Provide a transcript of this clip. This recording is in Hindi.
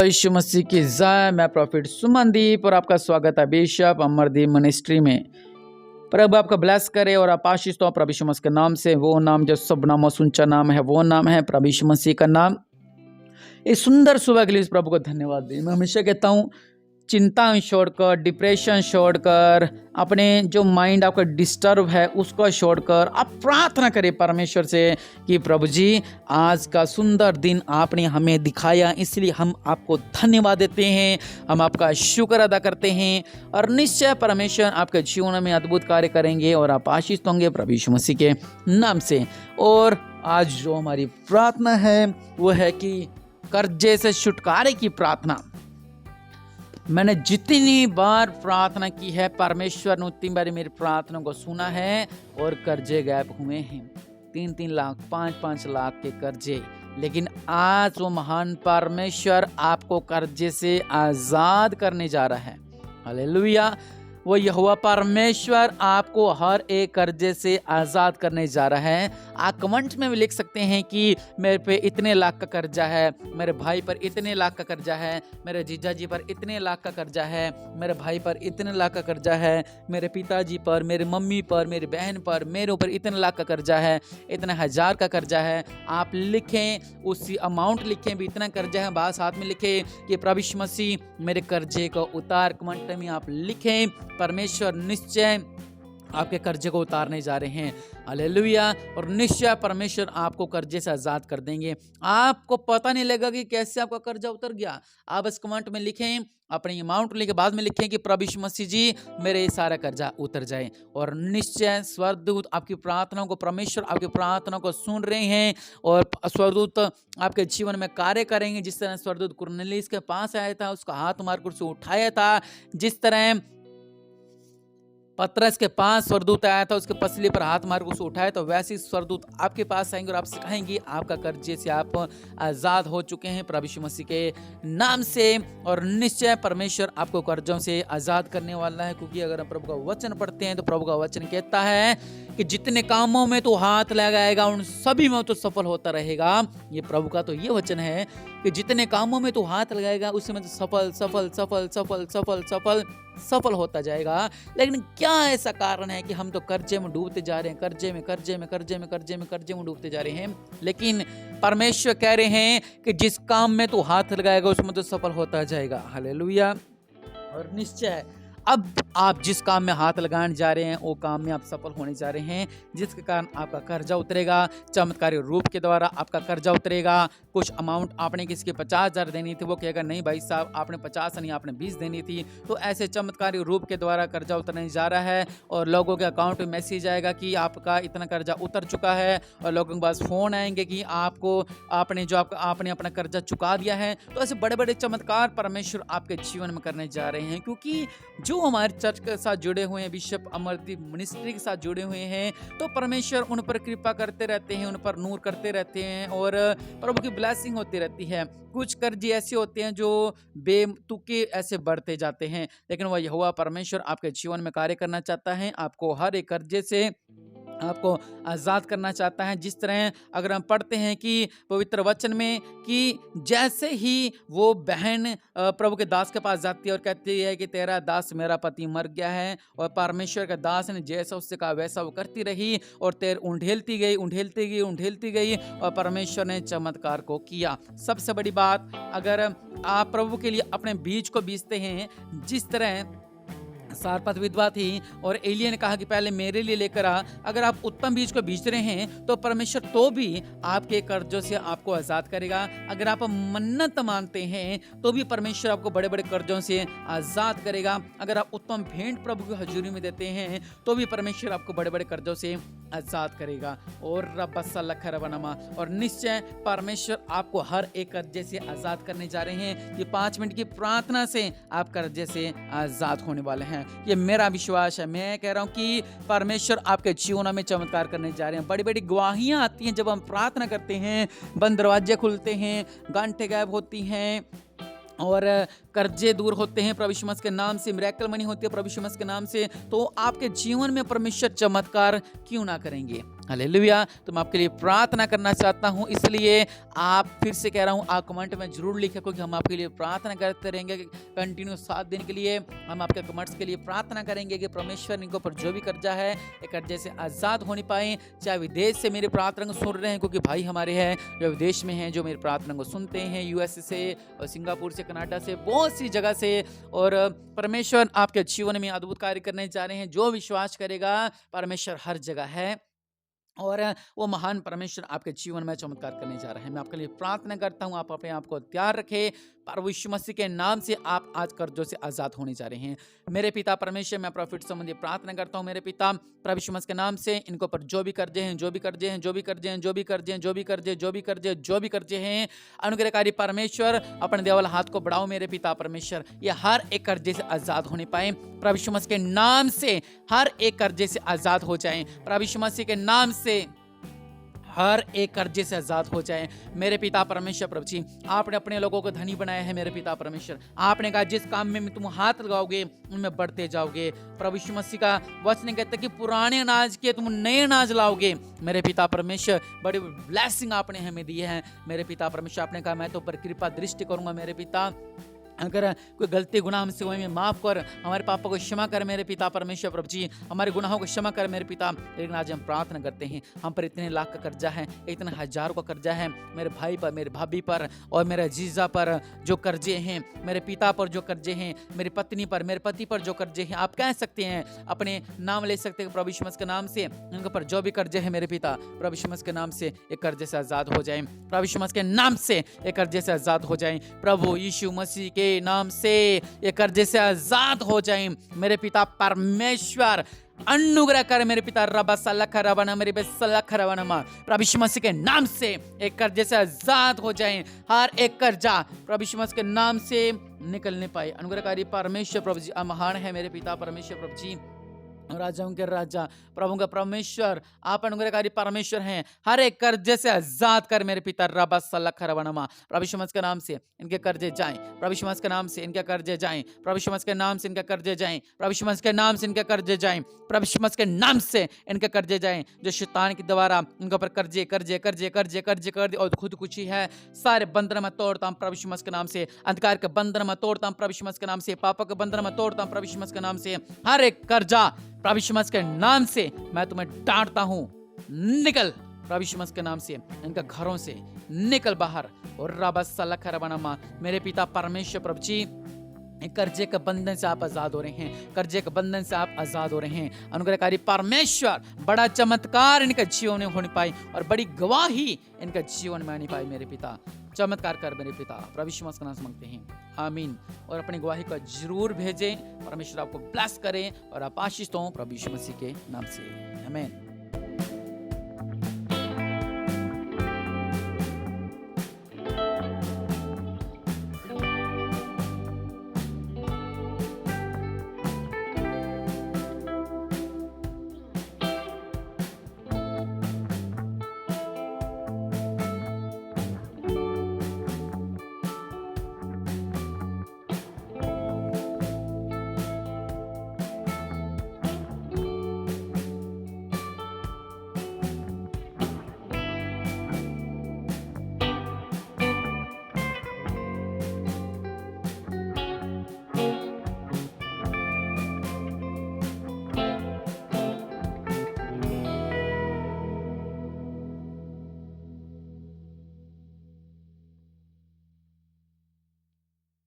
प्रभु यीशु मसीह की जय। मैं प्रॉफिट सुमनदीप और आपका स्वागत है बिशप अमरदीप मिनिस्ट्री में। प्रभु आपका ब्लेस करे और आप आशीष तो प्रभु यीशु मसीह के नाम से। वो नाम जो सब नामों से ऊंचा नाम है वो नाम है प्रभु यीशु मसीह का नाम। इस सुंदर सुबह के लिए इस प्रभु को धन्यवाद दी। मैं हमेशा कहता हूँ, चिंता छोड़कर, डिप्रेशन छोड़कर, अपने जो माइंड आपका डिस्टर्ब है उसको छोड़कर आप प्रार्थना करें परमेश्वर से कि प्रभु जी आज का सुंदर दिन आपने हमें दिखाया, इसलिए हम आपको धन्यवाद देते हैं, हम आपका शुक्र अदा करते हैं और निश्चय परमेश्वर आपके जीवन में अद्भुत कार्य करेंगे और आप आशीष होंगे प्रभु यीशु मसीह के नाम से। और आज जो हमारी प्रार्थना है वो है कि कर्जे से छुटकारे की प्रार्थना। मैंने जितनी बार प्रार्थना की है परमेश्वर ने उतनी बार मेरी प्रार्थना को सुना है और कर्जे गायब हुए हैं। 3-3 लाख 5-5 लाख के कर्जे, लेकिन आज वो महान परमेश्वर आपको कर्जे से आजाद करने जा रहा है। हालेलुया। वो यहोवा परमेश्वर आपको हर एक कर्जे से आज़ाद करने जा रहा है। आप कमेंट में भी लिख सकते हैं कि मेरे पे इतने लाख का कर्जा है, मेरे भाई पर इतने लाख का कर्जा है, मेरे जीजा जी पर इतने लाख का कर्जा है, मेरे भाई पर इतने लाख का कर्जा है, मेरे पिताजी पर, मेरे मम्मी पर, मेरी बहन पर, मेरे ऊपर इतने लाख का कर्जा है, इतने हजार का कर्जा है। आप लिखें, उसी अमाउंट लिखें भी इतना कर्जा है, बाद साथ में लिखें कि प्रभु यीशु मसीह मेरे कर्जे को उतार। कमेंट में आप लिखें, परमेश्वर निश्चय आपके कर्जे को उतारने जा रहे हैं। हालेलुया। और निश्चय परमेश्वर आपको कर्जे से आजाद कर देंगे। आपको पता नहीं लगेगा कि कैसे आपका कर्जा उतर गया। आप इस कमेंट में लिखें, अपनी अमाउंट लिखे, बाद में लिखें कि प्रभु यीशु मसीह जी मेरे सारा कर्जा उतर जाए। और निश्चय स्वर्गदूत आपकी प्रार्थनाओं को, परमेश्वर आपकी प्रार्थनाओं को सुन रहे हैं और स्वर्गदूत आपके जीवन में कार्य करेंगे। जिस तरह स्वर्गदूत कुरनेलियुस के पास आया था, उसका हाथ मारकर उसे उठाया था, जिस तरह पतरस के पास स्वर्गदूत आया था, उसके पसली पर हाथ मार उसे उठाया, तो वैसे स्वर्गदूत आपके पास आएंगे और आप सिखाएंगे आपका कर्जे से आप आजाद हो चुके हैं प्रभु यीशु मसीह के नाम से। और निश्चय परमेश्वर आपको कर्जों से आजाद करने वाला है, क्योंकि अगर हम प्रभु का वचन पढ़ते हैं तो प्रभु का वचन कहता है कि जितने कामों में तो हाथ लगाएगा उन सभी में तो सफल होता रहेगा। ये प्रभु का तो ये वचन है कि जितने कामों में तो हाथ लगाएगा उसमें तो सफल सफल सफल सफल सफल सफल सफल होता जाएगा। लेकिन क्या ऐसा कारण है कि हम तो कर्जे में डूबते जा रहे हैं, कर्जे में डूबते जा रहे हैं। लेकिन परमेश्वर कह रहे हैं कि जिस काम में तू हाथ लगाएगा उसमें तो सफल होता जाएगा। हालेलुया। और निश्चय अब आप जिस काम में हाथ लगाने जा रहे हैं वो काम में आप सफल होने जा रहे हैं, जिसके कारण आपका कर्जा उतरेगा। चमत्कारी रूप के द्वारा आपका कर्जा उतरेगा। कुछ अमाउंट आपने किसी के 50,000 देनी थी, वो कहेगा नहीं भाई साहब आपने 50 नहीं आपने 20 देनी थी। तो ऐसे चमत्कारी रूप के द्वारा कर्जा उतरने जा रहा है और लोगों के अकाउंट में मैसेज आएगा कि आपका इतना कर्जा उतर चुका है, और लोगों के पास फोन आएंगे कि आपने अपना कर्जा चुका दिया है। तो ऐसे बड़े बड़े चमत्कार परमेश्वर आपके जीवन में करने जा रहे हैं, क्योंकि जो हमारे चर्च के साथ जुड़े हुए हैं, बिशप अमरदीप मिनिस्ट्री के साथ जुड़े हुए हैं, तो परमेश्वर उन पर कृपा करते रहते हैं, उन पर नूर करते रहते हैं और प्रभु की ब्लेसिंग होती रहती है। कुछ कर्जे ऐसे होते हैं जो बेतुके ऐसे बढ़ते जाते हैं, लेकिन वह यहोवा परमेश्वर आपके जीवन में कार्य करना चाहता है, आपको हर एक कर्जे से आपको आज़ाद करना चाहता है। जिस तरह अगर हम पढ़ते हैं कि पवित्र वचन में कि जैसे ही वो बहन प्रभु के दास के पास जाती है और कहती है कि तेरा दास मेरा पति मर गया है, और परमेश्वर के दास ने जैसा उससे कहा वैसा वो करती रही और तेर उंडेलती गई और परमेश्वर ने चमत्कार को किया। सबसे बड़ी बात, अगर आप प्रभु के लिए अपने बीज को बीजते हैं, जिस तरह सारपत विधवा थी और एलिया ने कहा कि पहले मेरे लिए लेकर आ, अगर आप उत्तम बीज को बीज रहे हैं तो परमेश्वर तो भी आपके कर्जों से आपको आजाद करेगा। अगर आप मन्नत मानते हैं तो भी परमेश्वर आपको बड़े बड़े कर्जों से आजाद करेगा। अगर आप उत्तम भेंट प्रभु की हजूरी में देते हैं तो भी परमेश्वर आपको बड़े बड़े कर्जों से आजाद करेगा। और निश्चय परमेश्वर आपको हर एक कर्जे से आजाद करने जा रहे हैं। ये 5 मिनट की प्रार्थना से आप कर्जे से आजाद होने वाले हैं, ये मेरा विश्वास है। मैं कह रहा हूं कि परमेश्वर आपके जीवन में चमत्कार करने जा रहे हैं। बड़ी बड़ी गवाहियां आती हैं जब हम प्रार्थना करते हैं, बंद दरवाजे खुलते हैं, गांठें गायब होती हैं और कर्जे दूर होते हैं प्रभु यीशु मसीह के नाम से, मिरेकल मनी होती है प्रभु यीशु मसीह के नाम से। तो आपके जीवन में परमेश्वर चमत्कार क्यों ना करेंगे। हालेलुया। तो मैं आपके लिए प्रार्थना करना चाहता हूँ, इसलिए आप फिर से कह रहा हूँ, आप कमेंट में जरूर लिखें, क्योंकि हम आपके लिए प्रार्थना करते रहेंगे कंटिन्यू 7 दिन के लिए। हम आपके कमेंट्स के लिए प्रार्थना करेंगे कि परमेश्वर इनको पर जो भी कर्जा है ये कर्जे से आज़ाद होने पाए। चाहे विदेश से मेरे प्रार्थना को सुन रहे हैं, क्योंकि भाई हमारे हैं जो विदेश में हैं, जो मेरे प्रार्थना को सुनते हैं, यूएस से और सिंगापुर से, कनाडा से, बहुत सी जगह से। और परमेश्वर आपके जीवन में अद्भुत कार्य करने जा रहे हैं। जो विश्वास करेगा, परमेश्वर हर जगह है और वो महान परमेश्वर आपके जीवन में चमत्कार करने जा रहे हैं। मैं आपके लिए प्रार्थना करता हूँ, आप अपने आप को तैयार रखें। प्रभु यीशु मसीह के नाम से आप आज कर्जों से आजाद होने जा रहे हैं। मेरे पिता परमेश्वर, मैं प्रॉफिट संबंधी प्रार्थना करता हूँ। मेरे पिता प्रभु यीशु मसीह के नाम से इनको पर जो भी कर्जे हैं, जो भी कर्जे हैं, जो भी कर्जे हैं, जो भी कर्जे हैं, जो भी कर्जे, जो भी कर्जे, जो भी कर्जे हैं, अनुग्रहकारी परमेश्वर अपने देवल हाथ को बढ़ाओ। मेरे पिता परमेश्वर, ये हर एक कर्जे से आजाद होने पाए। प्रभु यीशु मसीह के नाम से हर एक कर्जे से आजाद हो जाएं। प्रभु यीशु मसीह के नाम से हर एक कर्जे से आजाद हो जाए। मेरे पिता परमेश्वर, प्रभु जी आपने अपने लोगों को धनी बनाया है। मेरे पिता परमेश्वर, आपने कहा जिस काम में तुम हाथ लगाओगे उनमें बढ़ते जाओगे। प्रभु यीशु मसीह का वचन कहता है कि पुराने अनाज के तुम नए अनाज लाओगे। मेरे पिता परमेश्वर, बड़ी ब्लेसिंग आपने हमें दी है। मेरे पिता परमेश्वर, आपने कहा मैं तो पर कृपा दृष्टि करूंगा। मेरे पिता, अगर कोई गलती गुनाह हमसे हुए, माफ कर, हमारे पापों को क्षमा कर। मेरे पिता परमेश्वर, प्रभु जी हमारे गुनाहों को क्षमा कर। मेरे पिता, लेकिन आज हम प्रार्थना करते हैं, हम पर इतने लाख का कर्जा है, इतने हजारों का कर्जा है, मेरे भाई पर, मेरे भाभी पर और मेरे जीजा पर जो कर्जे हैं, मेरे पिता पर जो कर्जे हैं, मेरी पत्नी पर, मेरे पति पर जो कर्जे हैं, आप कह सकते हैं, अपने नाम ले सकते हैं प्रभु यीशु मसीह के नाम से। उनके पर जो भी कर्जे हैं मेरे पिता प्रभु यीशु मसीह के नाम से एक कर्जे से आजाद हो जाए। प्रभु यीशु मसीह के नाम से एक कर्जे से आजाद हो जाए। प्रभु यीशु मसीह के नाम से ये कर्जे से आजाद हो जाएं। मेरे पिता परमेश्वर, अनुग्रह कर। मेरे पिता रबा सलख रबना, मेरे पे सलख रबना, प्रभु यीशु मसीह के नाम से एक कर्जे से आजाद हो जाएं। हर एक कर्जा प्रभु यीशु मसीह के नाम से निकलने पाए। अनुग्रहकारी परमेश्वर, प्रभु जी महान है। मेरे पिता परमेश्वर, प्रभु जी राजाओं के राजा, प्रभु का परमेश्वर, आप अनुग्रहकारी परमेश्वर हैं। हर एक कर्जे से आजाद कर। मेरे पिता रबा सलख रबनमा, प्रभु यीशु मसीह के नाम से इनके कर्जे जाएं। प्रभु यीशु मसीह के नाम से इनके कर्जे जाएं। प्रभु यीशु मसीह के नाम से इनके कर्जे जाएं। प्रभु यीशु मसीह के नाम से इनके कर्जे जाएं। प्रभु यीशु मसीह के नाम से इनके कर्जे जाएं। जो शैतान के द्वारा इनके ऊपर कर्जे कर्जे कर्जे कर्जे कर्जे कर दे और खुद कुछ ही है, सारे बंधन में तोड़ता हूं प्रभु यीशु मसीह के नाम से। अंधकार के बंधन में तोड़ता हूं प्रभु यीशु मसीह के नाम से। पापों के बंधन में तोड़ता हूं प्रभु यीशु मसीह के नाम से। हर एक कर्जा प्रभु यीशु मसीह के नाम से मैं तुम्हें डांटता हूं, निकल प्रभु यीशु मसीह के नाम से। इनके घरों से निकल बाहर। और रबा सलख रबनमा, मेरे पिता परमेश्वर, प्रभु जी कर्जे के बंधन से आप आजाद हो रहे हैं। कर्जे के बंधन से आप आजाद हो रहे हैं। अनुग्रहकारी परमेश्वर, बड़ा चमत्कार इनके जीवन में होने पाई और बड़ी गवाही इनके जीवन में आनी पाई। मेरे पिता चमत्कार कर। मेरे पिता प्रभु यीशु मसीह का नाम से मांगते हैं, आमीन। और अपनी गवाही को जरूर भेजें। परमेश्वर आपको ब्लेस करें और आप आशीष हो प्रभु यीशु मसीह के नाम से, आमीन।